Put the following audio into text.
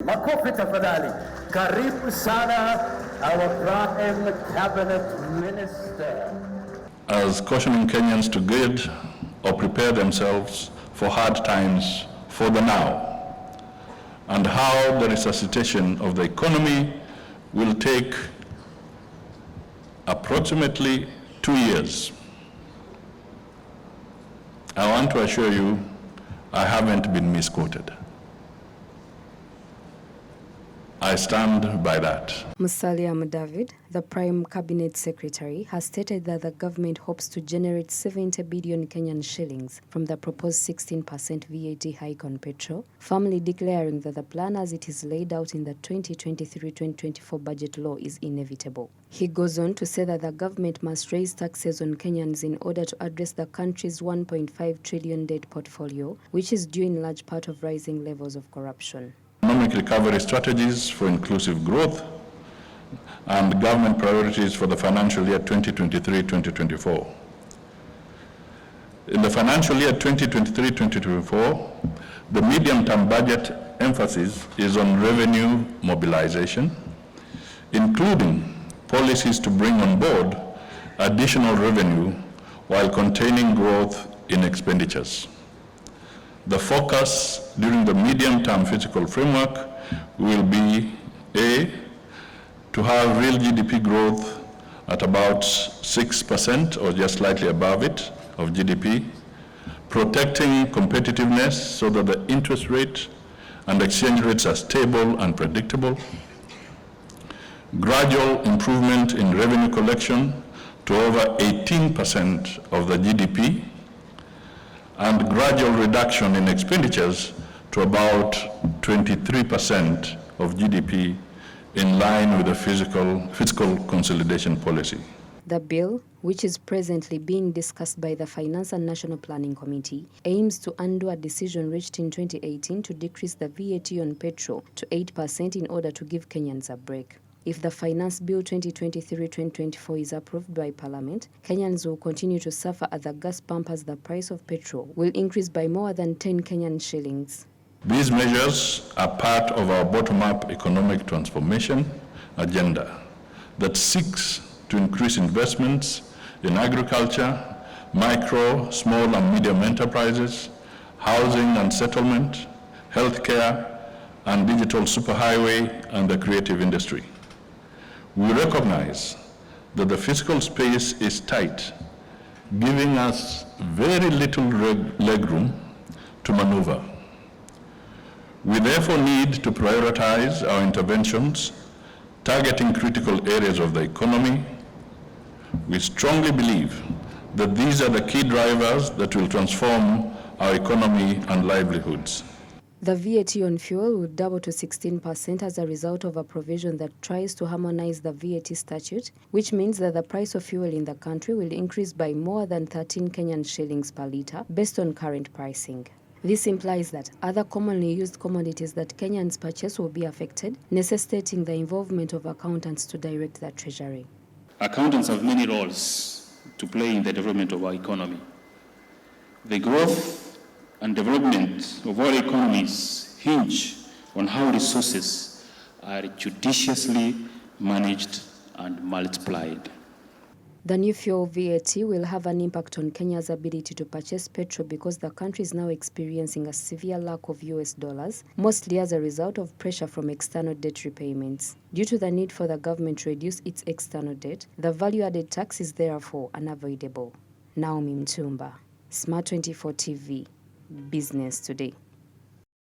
Makofi tafadhali. Karibu sana, our Prime Cabinet Minister. As cautioning Kenyans to gird or prepare themselves for hard times for the now, and how the resuscitation of the economy will take approximately 2 years. I want to assure you, I haven't been misquoted. I stand by that. Musalia Mudavadi, the Prime Cabinet Secretary, has stated that the government hopes to generate 70 billion Kenyan shillings from the proposed 16% VAT hike on petrol, firmly declaring that the plan as it is laid out in the 2023-2024 budget law is inevitable. He goes on to say that the government must raise taxes on Kenyans in order to address the country's 1.5 trillion debt portfolio, which is due in large part of rising levels of corruption. Economic recovery strategies for inclusive growth and government priorities for the financial year 2023-2024. In the financial year 2023-2024, the medium-term budget emphasis is on revenue mobilization, including policies to bring on board additional revenue while containing growth in expenditures. The focus during the medium-term fiscal framework will be A, to have real GDP growth at about 6% or just slightly above it of GDP, protecting competitiveness so that the interest rate and exchange rates are stable and predictable, gradual improvement in revenue collection to over 18% of the GDP, and gradual reduction in expenditures to about 23% of GDP in line with the fiscal consolidation policy. The bill, which is presently being discussed by the Finance and National Planning Committee, aims to undo a decision reached in 2018 to decrease the VAT on petrol to 8% in order to give Kenyans a break. If the Finance Bill 2023-2024 is approved by Parliament, Kenyans will continue to suffer at the gas pump as the price of petrol will increase by more than 10 Kenyan shillings. These measures are part of our bottom-up economic transformation agenda that seeks to increase investments in agriculture, micro, small and medium enterprises, housing and settlement, healthcare, and digital superhighway and the creative industry. We recognize that the fiscal space is tight, giving us very little legroom to maneuver. We therefore need to prioritize our interventions, targeting critical areas of the economy. We strongly believe that these are the key drivers that will transform our economy and livelihoods. The VAT on fuel would double to 16% as a result of a provision that tries to harmonize the VAT statute, which means that the price of fuel in the country will increase by more than 13 Kenyan shillings per litre based on current pricing. This implies that other commonly used commodities that Kenyans purchase will be affected, necessitating the involvement of accountants to direct the treasury. Accountants have many roles to play in the development of our economy. The growth and development of our economies hinge on how resources are judiciously managed and multiplied. The new fuel VAT will have an impact on Kenya's ability to purchase petrol because the country is now experiencing a severe lack of US dollars, mostly as a result of pressure from external debt repayments. Due to the need for the government to reduce its external debt, the value-added tax is therefore unavoidable. Naomi Mtumba, SMART24 TV, Business Today.